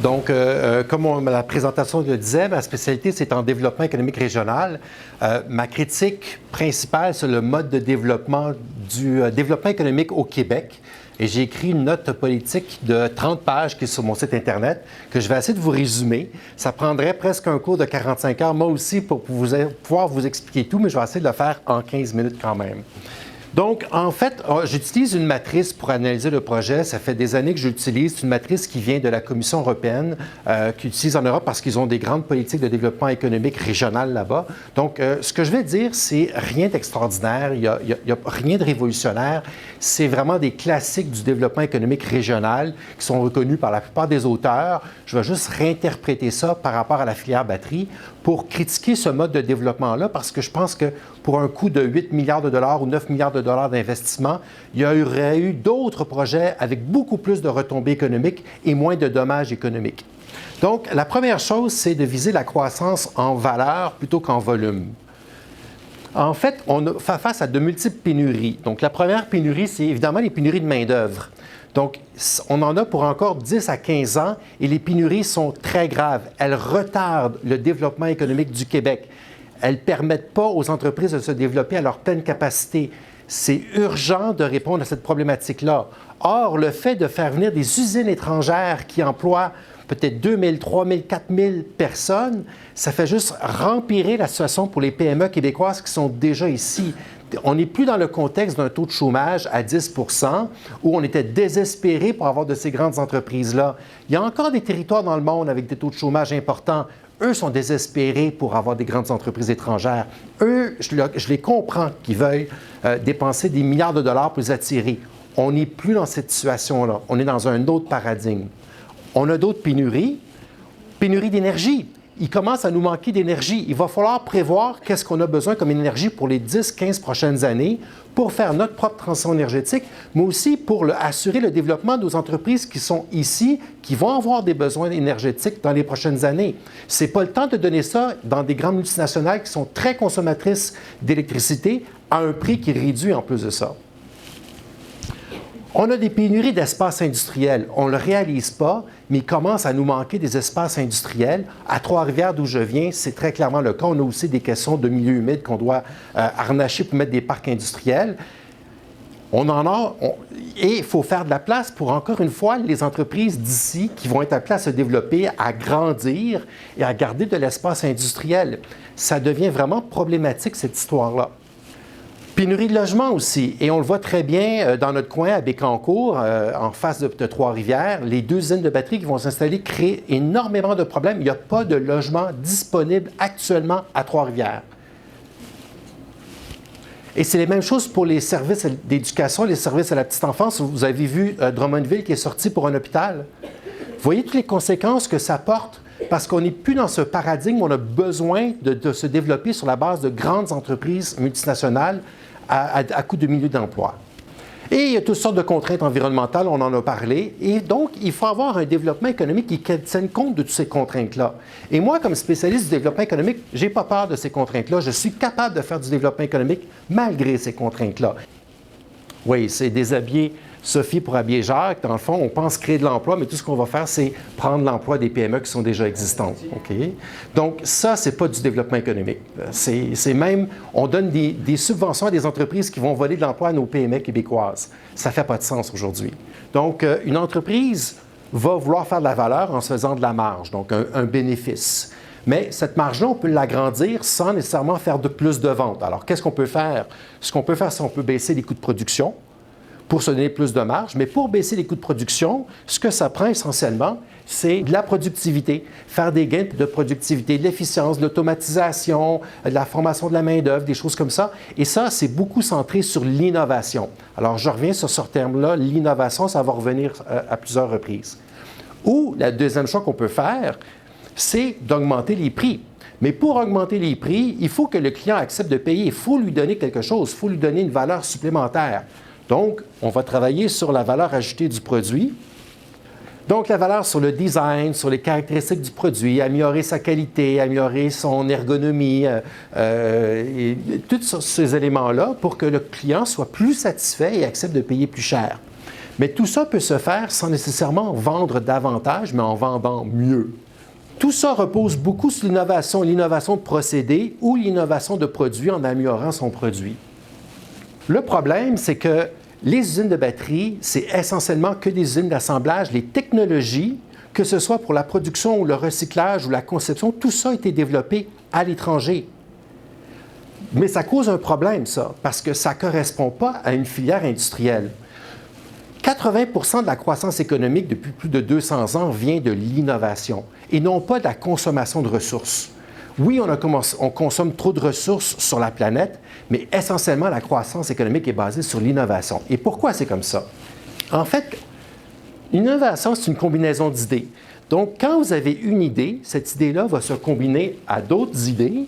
Donc, comme la présentation le disait, ma spécialité, c'est en développement économique régional. Ma critique principale sur le mode de développement du développement économique au Québec. Et j'ai écrit une note politique de 30 pages qui est sur mon site Internet, que je vais essayer de vous résumer. Ça prendrait presque un cours de 45 heures, moi aussi, pour pouvoir vous expliquer tout, mais je vais essayer de le faire en 15 minutes quand même. Donc, en fait, j'utilise une matrice pour analyser le projet. Ça fait des années que j'utilise. C'est une matrice qui vient de la Commission européenne, qu'ils utilisent en Europe parce qu'ils ont des grandes politiques de développement économique régional là-bas. Donc, ce que je vais dire, c'est rien d'extraordinaire. Il n'y a rien de révolutionnaire. C'est vraiment des classiques du développement économique régional qui sont reconnus par la plupart des auteurs. Je vais juste réinterpréter ça par rapport à la filière batterie pour critiquer ce mode de développement-là parce que je pense que pour un coût de 8 milliards de dollars ou 9 milliards de dollars d'investissement, il y aurait eu d'autres projets avec beaucoup plus de retombées économiques et moins de dommages économiques. Donc, la première chose, c'est de viser la croissance en valeur plutôt qu'en volume. En fait, on fait face à de multiples pénuries. Donc, la première pénurie, c'est évidemment les pénuries de main-d'œuvre. Donc, on en a pour encore 10 à 15 ans et les pénuries sont très graves. Elles retardent le développement économique du Québec. Elles ne permettent pas aux entreprises de se développer à leur pleine capacité. C'est urgent de répondre à cette problématique-là. Or, le fait de faire venir des usines étrangères qui emploient peut-être 2 000, 3 000, 4 000 personnes, ça fait juste rempirer la situation pour les PME québécoises qui sont déjà ici. On n'est plus dans le contexte d'un taux de chômage à 10 où on était désespéré pour avoir de ces grandes entreprises-là. Il y a encore des territoires dans le monde avec des taux de chômage importants. Eux sont désespérés pour avoir des grandes entreprises étrangères. Eux, je les comprends qu'ils veuillent dépenser des milliards de dollars pour les attirer. On n'est plus dans cette situation-là. On est dans un autre paradigme. On a d'autres pénuries. Pénurie d'énergie. Il commence à nous manquer d'énergie. Il va falloir prévoir qu'est-ce qu'on a besoin comme énergie pour les 10-15 prochaines années pour faire notre propre transition énergétique, mais aussi pour assurer le développement de nos entreprises qui sont ici, qui vont avoir des besoins énergétiques dans les prochaines années. Ce n'est pas le temps de donner ça dans des grandes multinationales qui sont très consommatrices d'électricité à un prix qui est réduit en plus de ça. On a des pénuries d'espaces industriels. On ne le réalise pas, mais il commence à nous manquer des espaces industriels. À Trois-Rivières, d'où je viens, c'est très clairement le cas. On a aussi des questions de milieu humide qu'on doit harnacher pour mettre des parcs industriels. On en a, et il faut faire de la place pour, encore une fois, les entreprises d'ici qui vont être appelées à se développer, à grandir et à garder de l'espace industriel. Ça devient vraiment problématique, cette histoire-là. Pénurie de logement aussi, et on le voit très bien dans notre coin à Bécancour, en face de Trois-Rivières, les 2 usines de batterie qui vont s'installer créent énormément de problèmes. Il n'y a pas de logement disponible actuellement à Trois-Rivières. Et c'est les mêmes choses pour les services d'éducation, les services à la petite enfance. Vous avez vu Drummondville qui est sorti pour un hôpital. Vous voyez toutes les conséquences que ça porte parce qu'on n'est plus dans ce paradigme où on a besoin de se développer sur la base de grandes entreprises multinationales à coût de milliers d'emplois. Et il y a toutes sortes de contraintes environnementales, on en a parlé, et donc il faut avoir un développement économique qui tienne compte de toutes ces contraintes-là. Et moi, comme spécialiste du développement économique, je n'ai pas peur de ces contraintes-là. Je suis capable de faire du développement économique malgré ces contraintes-là. Oui, c'est déshabiller Sophie pour habiller Jacques. Dans le fond, on pense créer de l'emploi, mais tout ce qu'on va faire, c'est prendre l'emploi des PME qui sont déjà existantes. Okay? Donc, ça, ce n'est pas du développement économique. C'est même, on donne des subventions à des entreprises qui vont voler de l'emploi à nos PME québécoises. Ça ne fait pas de sens aujourd'hui. Donc, une entreprise va vouloir faire de la valeur en se faisant de la marge, donc un bénéfice. Mais cette marge-là, on peut l'agrandir sans nécessairement faire de plus de ventes. Alors, qu'est-ce qu'on peut faire? Ce qu'on peut faire, c'est qu'on peut baisser les coûts de production pour se donner plus de marge. Mais pour baisser les coûts de production, ce que ça prend essentiellement, c'est de la productivité, faire des gains de productivité, de l'efficience, de l'automatisation, de la formation de la main-d'œuvre, des choses comme ça. Et ça, c'est beaucoup centré sur l'innovation. Alors, je reviens sur ce terme-là, l'innovation, ça va revenir à plusieurs reprises. Ou la deuxième chose qu'on peut faire, c'est d'augmenter les prix. Mais pour augmenter les prix, il faut que le client accepte de payer. Il faut lui donner quelque chose, il faut lui donner une valeur supplémentaire. Donc, on va travailler sur la valeur ajoutée du produit. Donc, la valeur sur le design, sur les caractéristiques du produit, améliorer sa qualité, améliorer son ergonomie, et tous ces éléments-là pour que le client soit plus satisfait et accepte de payer plus cher. Mais tout ça peut se faire sans nécessairement vendre davantage, mais en vendant mieux. Tout ça repose beaucoup sur l'innovation de procédés ou l'innovation de produits en améliorant son produit. Le problème, c'est que les usines de batterie, c'est essentiellement que des usines d'assemblage. Les technologies, que ce soit pour la production ou le recyclage ou la conception, tout ça a été développé à l'étranger. Mais ça cause un problème, ça, parce que ça ne correspond pas à une filière industrielle. 80% de la croissance économique depuis plus de 200 ans vient de l'innovation et non pas de la consommation de ressources. Oui, on consomme trop de ressources sur la planète, mais essentiellement, la croissance économique est basée sur l'innovation. Et pourquoi c'est comme ça? En fait, l'innovation, c'est une combinaison d'idées. Donc, quand vous avez une idée, cette idée-là va se combiner à d'autres idées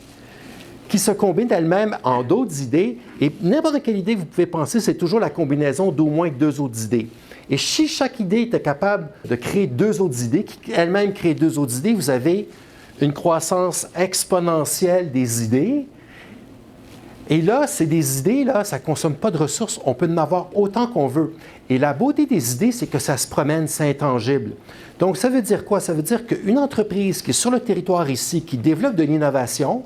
qui se combinent elles-mêmes en d'autres idées. Et n'importe quelle idée que vous pouvez penser, c'est toujours la combinaison d'au moins deux autres idées. Et si chaque idée était capable de créer deux autres idées, qui elles-mêmes créent deux autres idées, vous avez une croissance exponentielle des idées. Et là, c'est des idées, là, ça ne consomme pas de ressources. On peut en avoir autant qu'on veut. Et la beauté des idées, c'est que ça se promène, c'est intangible. Donc, ça veut dire quoi? Ça veut dire qu'une entreprise qui est sur le territoire ici, qui développe de l'innovation,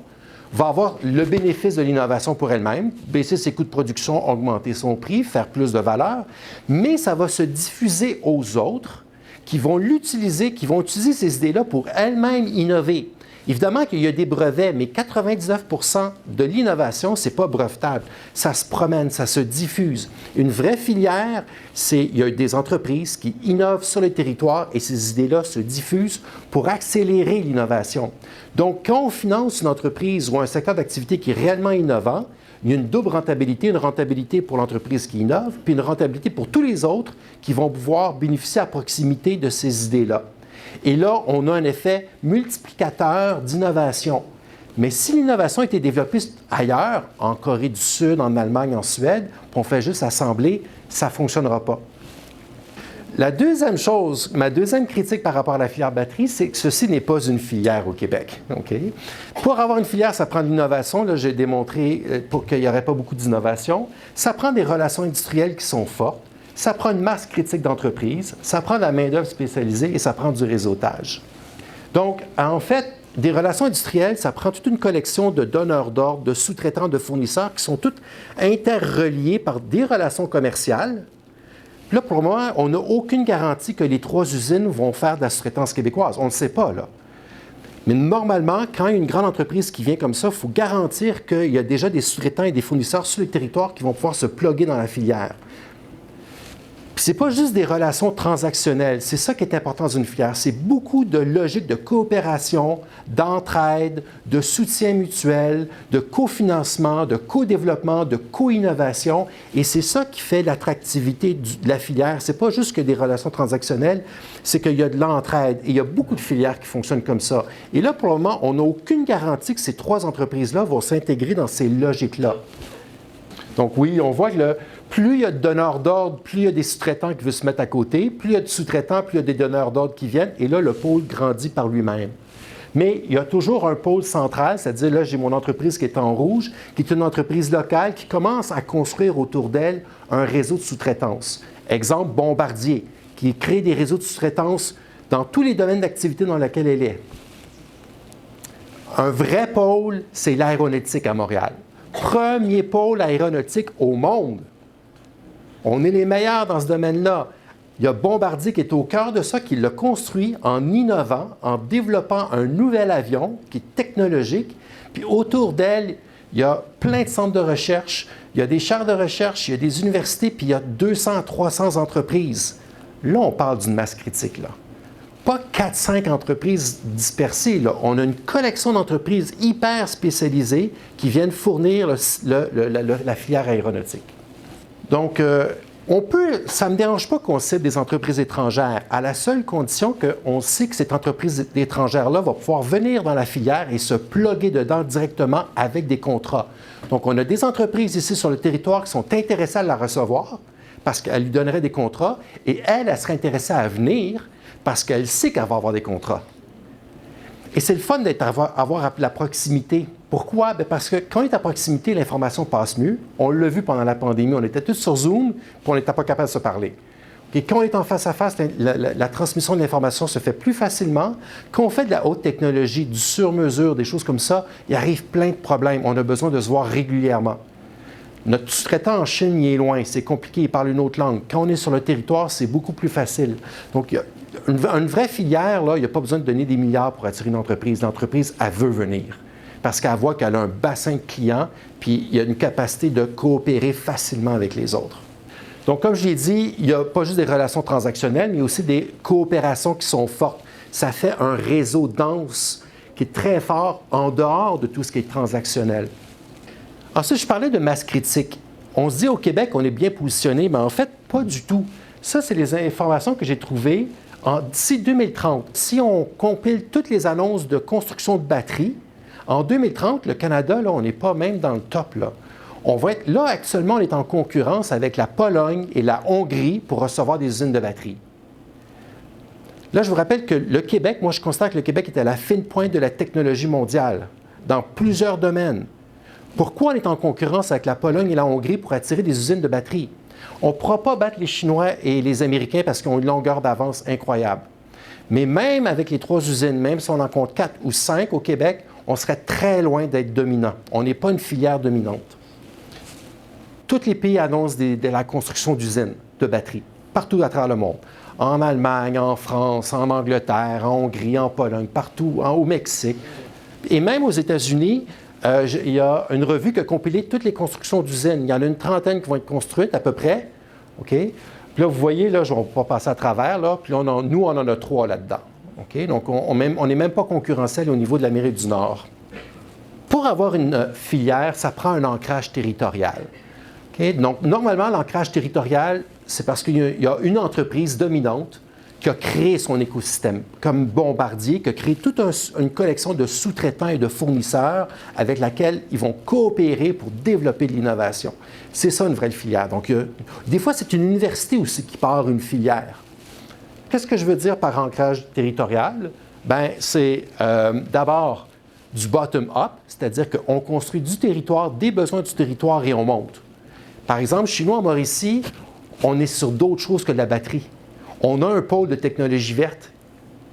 va avoir le bénéfice de l'innovation pour elle-même, baisser ses coûts de production, augmenter son prix, faire plus de valeur, mais ça va se diffuser aux autres qui vont l'utiliser, qui vont utiliser ces idées-là pour elles-mêmes innover. Évidemment qu'il y a des brevets, mais 99% de l'innovation, ce n'est pas brevetable. Ça se promène, ça se diffuse. Une vraie filière, il y a des entreprises qui innovent sur le territoire et ces idées-là se diffusent pour accélérer l'innovation. Donc, quand on finance une entreprise ou un secteur d'activité qui est réellement innovant, il y a une double rentabilité, une rentabilité pour l'entreprise qui innove, puis une rentabilité pour tous les autres qui vont pouvoir bénéficier à proximité de ces idées-là. Et là, on a un effet multiplicateur d'innovation. Mais si l'innovation a été développée ailleurs, en Corée du Sud, en Allemagne, en Suède, puis on fait juste assembler, ça ne fonctionnera pas. La deuxième chose, ma deuxième critique par rapport à la filière batterie, c'est que ceci n'est pas une filière au Québec. Okay? Pour avoir une filière, ça prend de l'innovation. Là, j'ai démontré pour qu'il n'y aurait pas beaucoup d'innovation. Ça prend des relations industrielles qui sont fortes. Ça prend une masse critique d'entreprise, ça prend de la main-d'œuvre spécialisée et ça prend du réseautage. Donc, en fait, des relations industrielles, ça prend toute une collection de donneurs d'ordre, de sous-traitants, de fournisseurs qui sont toutes interreliés par des relations commerciales. Là, pour moi, on n'a aucune garantie que les trois usines vont faire de la sous-traitance québécoise. On ne le sait pas, là. Mais normalement, quand il y a une grande entreprise qui vient comme ça, il faut garantir qu'il y a déjà des sous-traitants et des fournisseurs sur le territoire qui vont pouvoir se plugger dans la filière. Ce n'est pas juste des relations transactionnelles, c'est ça qui est important dans une filière. C'est beaucoup de logique de coopération, d'entraide, de soutien mutuel, de cofinancement, de co-développement, de co-innovation. Et c'est ça qui fait l'attractivité de la filière. Ce n'est pas juste que des relations transactionnelles, c'est qu'il y a de l'entraide. Et il y a beaucoup de filières qui fonctionnent comme ça. Et là, pour le moment, on n'a aucune garantie que ces trois entreprises-là vont s'intégrer dans ces logiques-là. Donc oui, on voit que plus il y a de donneurs d'ordre, plus il y a des sous-traitants qui veulent se mettre à côté, plus il y a de sous-traitants, plus il y a des donneurs d'ordre qui viennent, et là, le pôle grandit par lui-même. Mais il y a toujours un pôle central, c'est-à-dire là, j'ai mon entreprise qui est en rouge, qui est une entreprise locale qui commence à construire autour d'elle un réseau de sous-traitance. Exemple, Bombardier, qui crée des réseaux de sous-traitance dans tous les domaines d'activité dans lesquels elle est. Un vrai pôle, c'est l'aéronautique à Montréal. Premier pôle aéronautique au monde. On est les meilleurs dans ce domaine-là. Il y a Bombardier qui est au cœur de ça, qui l'a construit en innovant, en développant un nouvel avion qui est technologique. Puis autour d'elle, il y a plein de centres de recherche, il y a des chaires de recherche, il y a des universités, puis il y a 200 à 300 entreprises. Là, on parle d'une masse critique, là. Pas 4-5 entreprises dispersées, là. On a une collection d'entreprises hyper spécialisées qui viennent fournir la filière aéronautique. Donc, ça ne me dérange pas qu'on cible des entreprises étrangères, à la seule condition qu'on sait que cette entreprise étrangère-là va pouvoir venir dans la filière et se plugger dedans directement avec des contrats. Donc, on a des entreprises ici sur le territoire qui sont intéressées à la recevoir parce qu'elle lui donnerait des contrats et elle serait intéressée à venir parce qu'elle sait qu'elle va avoir des contrats. Et c'est le fun d'avoir la proximité. Pourquoi? Bien parce que quand on est à proximité, l'information passe mieux. On l'a vu pendant la pandémie, on était tous sur Zoom, puis on n'était pas capable de se parler. Et quand on est en face à face, la transmission de l'information se fait plus facilement. Quand on fait de la haute technologie, du sur-mesure, des choses comme ça, il arrive plein de problèmes. On a besoin de se voir régulièrement. Notre sous-traitant en Chine, il est loin, c'est compliqué, il parle une autre langue. Quand on est sur le territoire, c'est beaucoup plus facile. Donc, il y a une vraie filière, là, il n'y a pas besoin de donner des milliards pour attirer une entreprise. L'entreprise, elle veut venir parce qu'elle voit qu'elle a un bassin de clients, puis il y a une capacité de coopérer facilement avec les autres. Donc, comme je l'ai dit, il n'y a pas juste des relations transactionnelles, mais aussi des coopérations qui sont fortes. Ça fait un réseau dense qui est très fort en dehors de tout ce qui est transactionnel. Ensuite, je parlais de masse critique. On se dit au Québec, on est bien positionné, mais en fait, pas du tout. Ça, c'est les informations que j'ai trouvées d'ici 2030. Si on compile toutes les annonces de construction de batteries, en 2030, le Canada, là, on n'est pas même dans le top, là. On va être là, actuellement, on est en concurrence avec la Pologne et la Hongrie pour recevoir des usines de batteries. Là, je vous rappelle que le Québec, moi, je constate que le Québec est à la fine pointe de la technologie mondiale, dans plusieurs domaines. Pourquoi on est en concurrence avec la Pologne et la Hongrie pour attirer des usines de batteries? On ne pourra pas battre les Chinois et les Américains parce qu'ils ont une longueur d'avance incroyable. Mais même avec les 3 usines, même si on en compte 4 ou 5 au Québec, on serait très loin d'être dominant. On n'est pas une filière dominante. Tous les pays annoncent de la construction d'usines de batteries, partout à travers le monde. En Allemagne, en France, en Angleterre, en Hongrie, en Pologne, partout, au Mexique. Et même aux États-Unis, il y a une revue qui a compilé toutes les constructions d'usines. Il y en a une trentaine qui vont être construites à peu près. OK? Puis là, vous voyez, là, je ne vais pas passer à travers, là. Puis là, nous, on en a 3 là-dedans. OK? Donc, on n'est même pas concurrentiel au niveau de l'Amérique du Nord. Pour avoir une filière, ça prend un ancrage territorial. Okay? Donc, normalement, l'ancrage territorial, c'est parce qu'il y a une entreprise dominante qui a créé son écosystème, comme Bombardier, qui a créé toute une collection de sous-traitants et de fournisseurs avec laquelle ils vont coopérer pour développer de l'innovation. C'est ça une vraie filière. Donc, des fois, c'est une université aussi qui part une filière. Qu'est-ce que je veux dire par ancrage territorial? Bien, c'est d'abord du bottom-up, c'est-à-dire qu'on construit du territoire, des besoins du territoire et on monte. Par exemple, chez nous, en Mauricie, on est sur d'autres choses que de la batterie. On a un pôle de technologie verte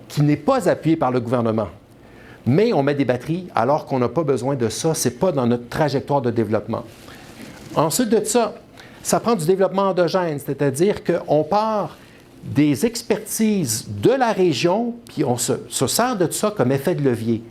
qui n'est pas appuyé par le gouvernement. Mais on met des batteries alors qu'on n'a pas besoin de ça. Ce n'est pas dans notre trajectoire de développement. Ensuite de ça, ça prend du développement endogène, c'est-à-dire qu'on part des expertises de la région, puis on se sert de ça comme effet de levier.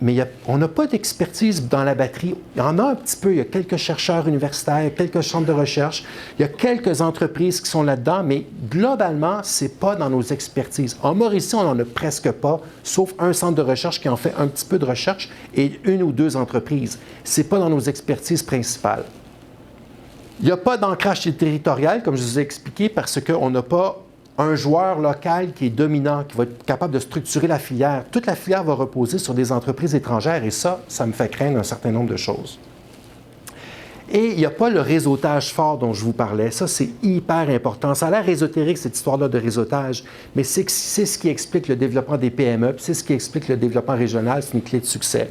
Mais on n'a pas d'expertise dans la batterie. Il y en a un petit peu. Il y a quelques chercheurs universitaires, quelques centres de recherche. Il y a quelques entreprises qui sont là-dedans, mais globalement, ce n'est pas dans nos expertises. En Mauricie, on n'en a presque pas, sauf un centre de recherche qui en fait un petit peu de recherche et 1 ou 2 entreprises. Ce n'est pas dans nos expertises principales. Il n'y a pas d'ancrage territorial, comme je vous ai expliqué, parce qu'on n'a pas un joueur local qui est dominant, qui va être capable de structurer la filière. Toute la filière va reposer sur des entreprises étrangères et ça me fait craindre un certain nombre de choses. Et il n'y a pas le réseautage fort dont je vous parlais. Ça, c'est hyper important. Ça a l'air ésotérique, cette histoire-là de réseautage, mais c'est ce qui explique le développement des PME, puis c'est ce qui explique le développement régional, c'est une clé de succès.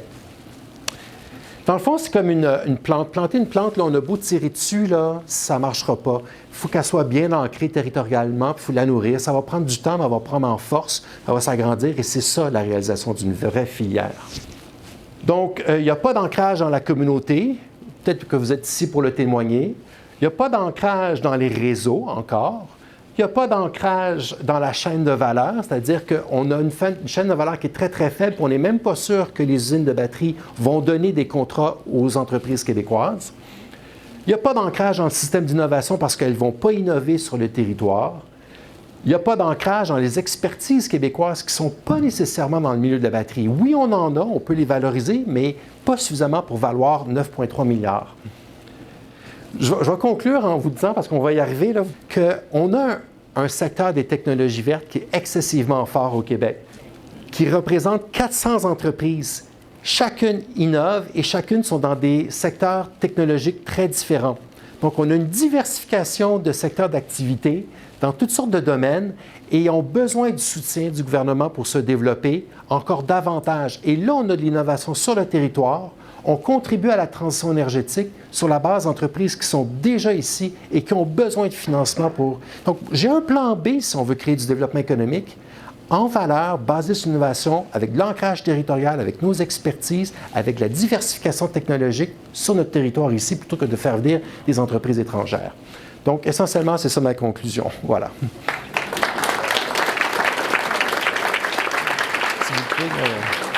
Dans le fond, c'est comme une plante. Planter une plante, là, on a beau tirer dessus, là, ça ne marchera pas. Il faut qu'elle soit bien ancrée territorialement, puis il faut la nourrir. Ça va prendre du temps, mais elle va prendre en force, elle va s'agrandir, et c'est ça la réalisation d'une vraie filière. Donc, il n'y a pas d'ancrage dans la communauté. Peut-être que vous êtes ici pour le témoigner. Il n'y a pas d'ancrage dans les réseaux encore. Il n'y a pas d'ancrage dans la chaîne de valeur, c'est-à-dire qu'on a une chaîne de valeur qui est très, très faible, puis on n'est même pas sûr que les usines de batterie vont donner des contrats aux entreprises québécoises. Il n'y a pas d'ancrage dans le système d'innovation parce qu'elles ne vont pas innover sur le territoire. Il n'y a pas d'ancrage dans les expertises québécoises qui ne sont pas nécessairement dans le milieu de la batterie. Oui, on en a, on peut les valoriser, mais pas suffisamment pour valoir 9,3 milliards. Je vais conclure en vous disant, parce qu'on va y arriver, qu'on a un secteur des technologies vertes qui est excessivement fort au Québec, qui représente 400 entreprises. Chacune innove et chacune sont dans des secteurs technologiques très différents. Donc, on a une diversification de secteurs d'activité dans toutes sortes de domaines et ont besoin du soutien du gouvernement pour se développer encore davantage. Et là, on a de l'innovation sur le territoire. On contribue à la transition énergétique sur la base d'entreprises qui sont déjà ici et qui ont besoin de financement pour... Donc, j'ai un plan B si on veut créer du développement économique en valeur, basé sur l'innovation, avec de l'ancrage territorial, avec nos expertises, avec la diversification technologique sur notre territoire ici, plutôt que de faire venir des entreprises étrangères. Donc, essentiellement, c'est ça ma conclusion. Voilà. S'il vous plaît,